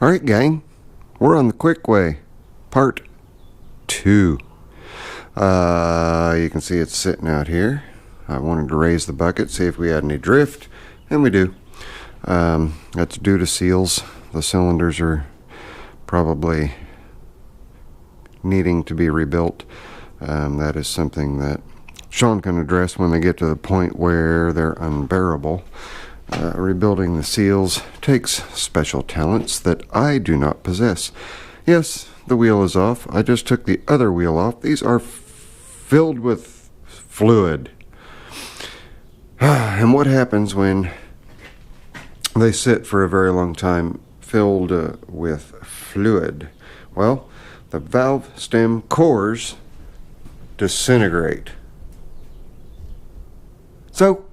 Alright gang, we're on the Kwik-Way, part 2. You can see it's sitting out here. I wanted to raise the bucket, see if we had any drift, and we do. That's due to seals. The cylinders are probably needing to be rebuilt. That is something that Sean can address when they get to the point where they're unbearable. Rebuilding the seals takes special talents that I do not possess. Yes, the wheel is off. I just took the other wheel off. These are filled with fluid. And what happens when they sit for a very long time filled with fluid? Well, the valve stem cores disintegrate. So,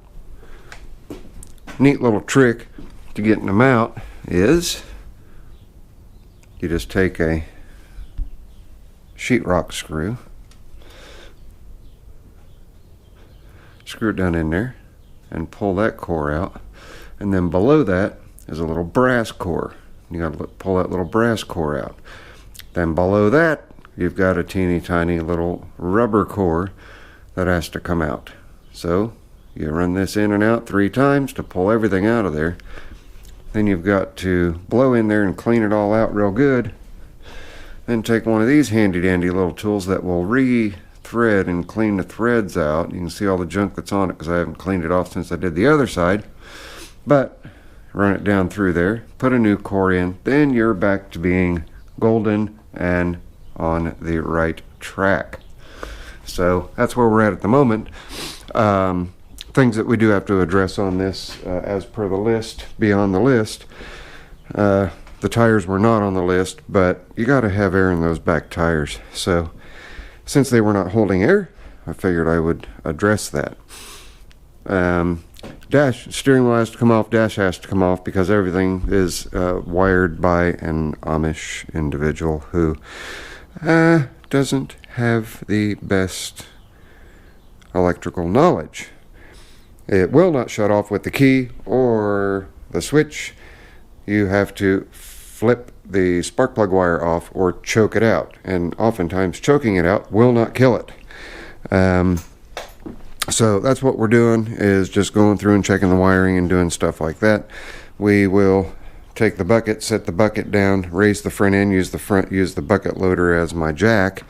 neat little trick to getting them out is you just take a sheetrock screw, screw it down in there and pull that core out, and then below that is a little brass core. You got to pull that little brass core out. Then below that you've got a teeny tiny little rubber core that has to come out. So you run this in and out 3 times to pull everything out of there. Then you've got to blow in there and clean it all out real good. Then take one of these handy dandy little tools that will re-thread and clean the threads out. You can see all the junk that's on it because I haven't cleaned it off since I did the other side. But run it down through there, put a new core in, then you're back to being golden and on the right track. So that's where we're at the moment. Things that we do have to address on this as per the list, beyond the list. The tires were not on the list, but you got to have air in those back tires. So since they were not holding air, I figured I would address that. Steering wheel has to come off, dash has to come off because everything is wired by an Amish individual who doesn't have the best electrical knowledge. It will not shut off with the key or the switch. You have to flip the spark plug wire off or choke it out, and oftentimes choking it out will not kill it. So that's what we're doing, is just going through and checking the wiring and doing stuff like that. We will take the bucket, set the bucket down, raise the front end, use the bucket loader as my jack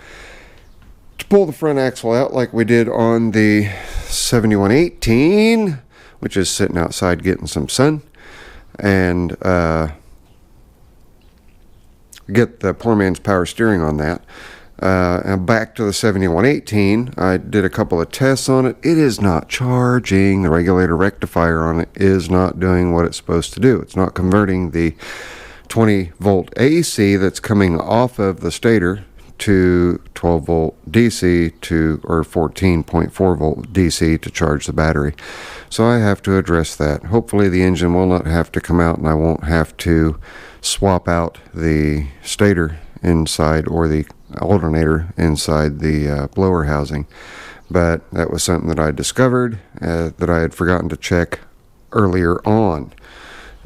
to pull the front axle out like we did on the 7118, which is sitting outside getting some sun, and get the poor man's power steering on that. And back to the 7118, I did a couple of tests on it. It is not charging. The regulator rectifier on it is not doing what it's supposed to do. It's not converting the 20 volt AC that's coming off of the stator to 12 volt DC or 14.4 volt DC to charge the battery. So I have to address that. Hopefully the engine will not have to come out and I won't have to swap out the stator inside or the alternator inside the blower housing. But that was something that I discovered that I had forgotten to check earlier on.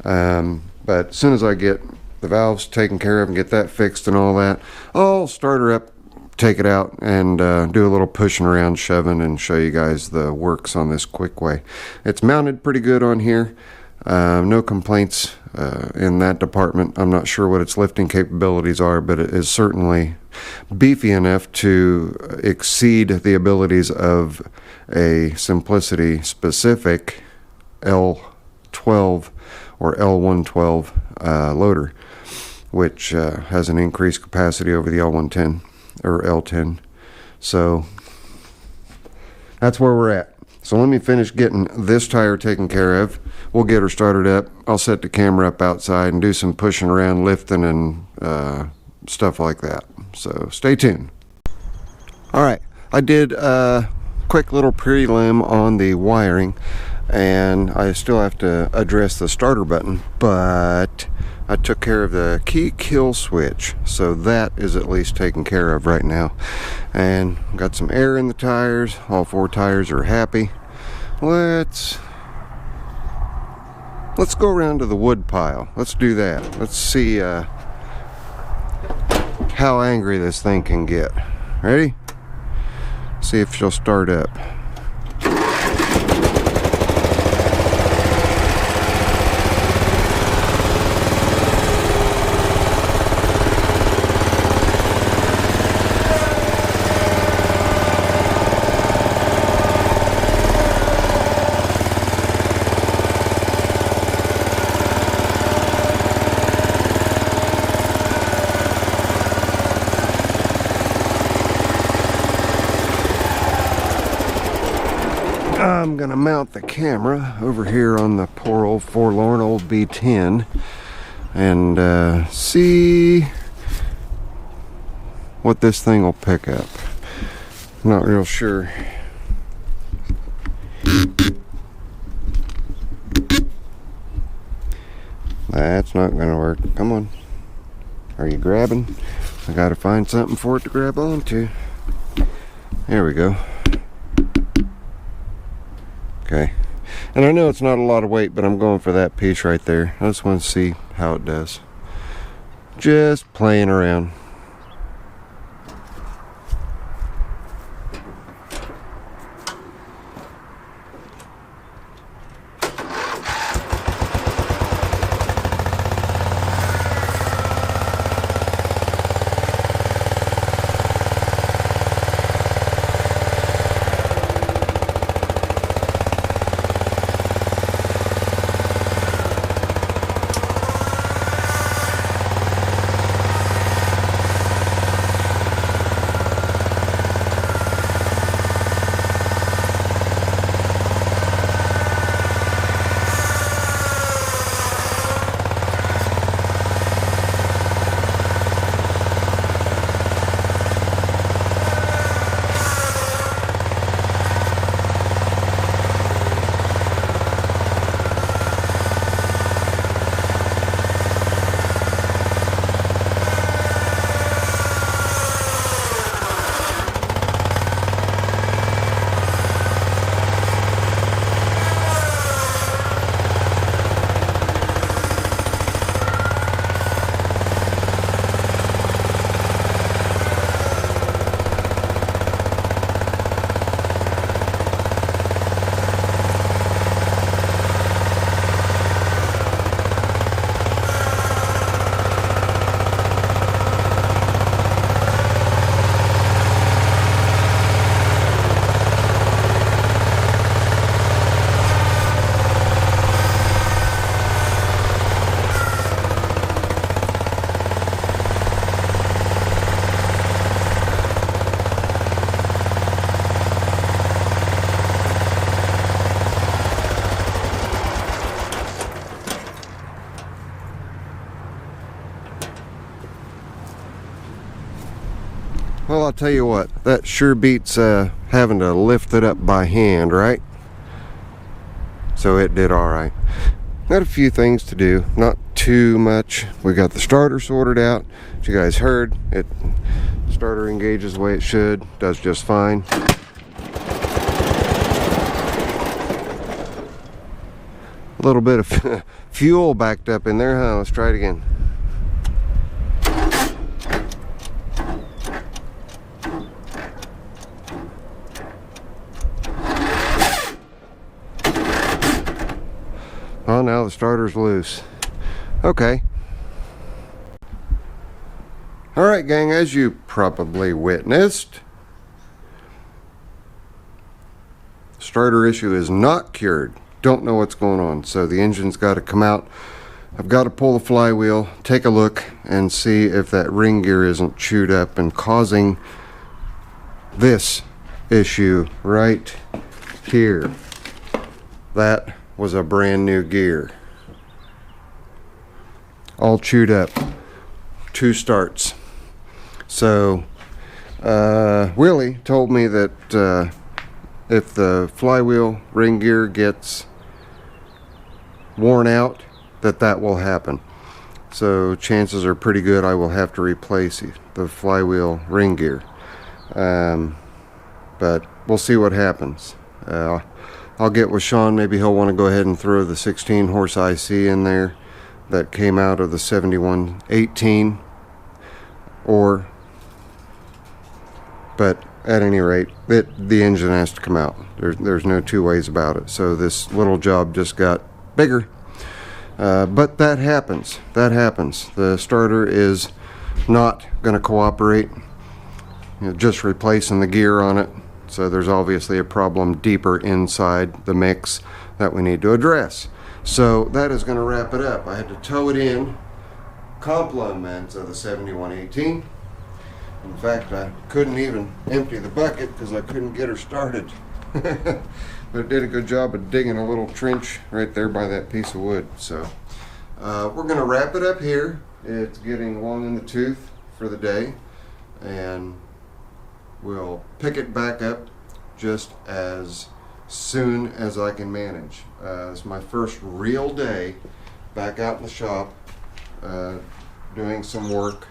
But as soon as I get the valves taken care of and get that fixed and all that, I'll start her up, take it out, and do a little pushing around, shoving, and show you guys the works on this Kwik-Way. It's mounted pretty good on here. No complaints in that department. I'm not sure what its lifting capabilities are, but it is certainly beefy enough to exceed the abilities of a Simplicity specific L12 or L112 loader, which has an increased capacity over the L110 or L10. So that's where we're at. So let me finish getting this tire taken care of. We'll get her started up. I'll set the camera up outside and do some pushing around, lifting, and stuff like that. So stay tuned. Alright, I did a quick little prelim on the wiring, and I still have to address the starter button, but I took care of the key kill switch, so that is at least taken care of right now. And got some air in the tires. All 4 tires are happy. Let's go around to the wood pile. Let's do that. Let's see how angry this thing can get. Ready? See if she'll start up. I'm gonna mount the camera over here on the poor old forlorn old B10 and see what this thing will pick up. I'm not real sure. That's not gonna work. Come on. Are you grabbing? I gotta find something for it to grab onto. There we go. Okay, and I know it's not a lot of weight, but I'm going for that piece right there. I just want to see how it does. Just playing around. Well, I'll tell you what, that sure beats having to lift it up by hand, right? So it did all right. Got a few things to do, not too much. We got the starter sorted out. As you guys heard, it starter engages the way it should, does just fine. A little bit of fuel backed up in there, huh? Let's try it again. Oh, now the starter's loose. Okay. Alright, gang, as you probably witnessed, starter issue is not cured. Don't know what's going on, so the engine's got to come out. I've got to pull the flywheel, take a look, and see if that ring gear isn't chewed up and causing this issue right here. That was a brand new gear, all chewed up, 2 starts. So Willie told me that if the flywheel ring gear gets worn out, that will happen. So chances are pretty good I will have to replace the flywheel ring gear, but we'll see what happens. I'll get with Sean. Maybe he'll want to go ahead and throw the 16 horse IC in there that came out of the 7118, or But at any rate, the engine has to come out. There's no two ways about it. So this little job just got bigger. But that happens. That happens. The starter is not going to cooperate. Just replacing the gear on it. So there's obviously a problem deeper inside the mix that we need to address. So that is going to wrap it up. I had to tow it in compliments of the 7118. In fact, I couldn't even empty the bucket because I couldn't get her started. But it did a good job of digging a little trench right there by that piece of wood. So we're going to wrap it up here. It's getting long in the tooth for the day, and we'll pick it back up just as soon as I can manage. It's my first real day back out in the shop, doing some work,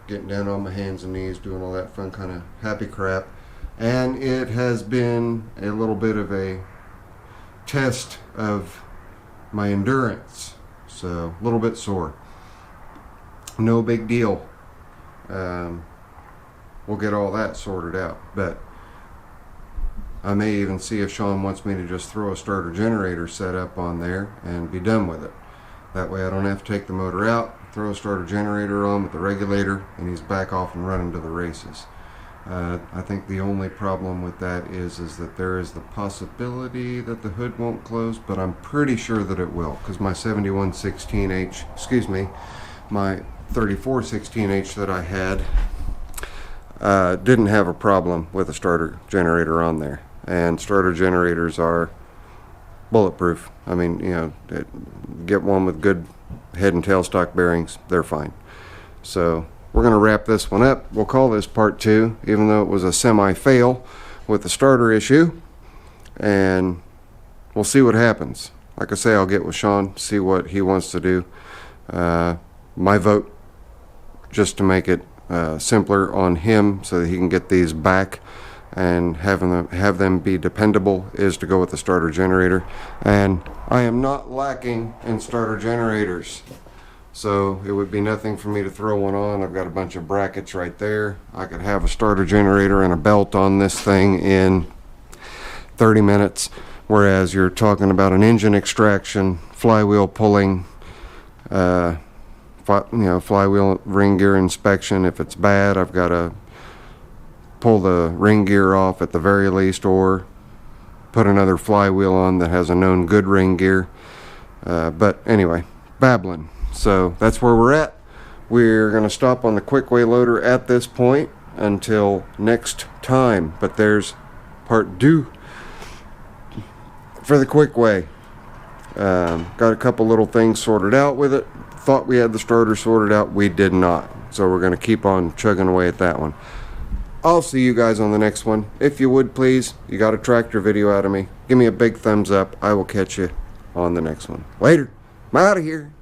getting down on my hands and knees, doing all that fun kind of happy crap. And it has been a little bit of a test of my endurance, so a little bit sore. No big deal. We'll get all that sorted out, but I may even see if Sean wants me to just throw a starter generator set up on there and be done with it. That way I don't have to take the motor out, throw a starter generator on with the regulator, and he's back off and running to the races. I think the only problem with that is that there is the possibility that the hood won't close, but I'm pretty sure that it will, because my 7116H, excuse me, my 3416H that I had didn't have a problem with a starter generator on there. And starter generators are bulletproof. I mean, get one with good head and tailstock bearings, they're fine. So we're going to wrap this one up. We'll call this part 2, even though it was a semi-fail with the starter issue. And we'll see what happens. Like I say, I'll get with Sean, see what he wants to do. My vote, just to make it simpler on him so that he can get these back and have them be dependable, is to go with the starter generator. And I am not lacking in starter generators, so it would be nothing for me to throw one on. I've got a bunch of brackets right there. I could have a starter generator and a belt on this thing in 30 minutes, whereas you're talking about an engine extraction, flywheel pulling, flywheel ring gear inspection. If it's bad, I've got to pull the ring gear off at the very least, or put another flywheel on that has a known good ring gear. But anyway, babbling. So that's where we're at. We're going to stop on the Kwik-Way loader at this point until next time. But there's part 2 for the Kwik-Way. Got a couple little things sorted out with it. Thought we had the starter sorted out. We did not. So we're going to keep on chugging away at that one. I'll see you guys on the next one. If you would, please, you got a tractor video out of me, give me a big thumbs up. I will catch you on the next one. Later. I'm out of here.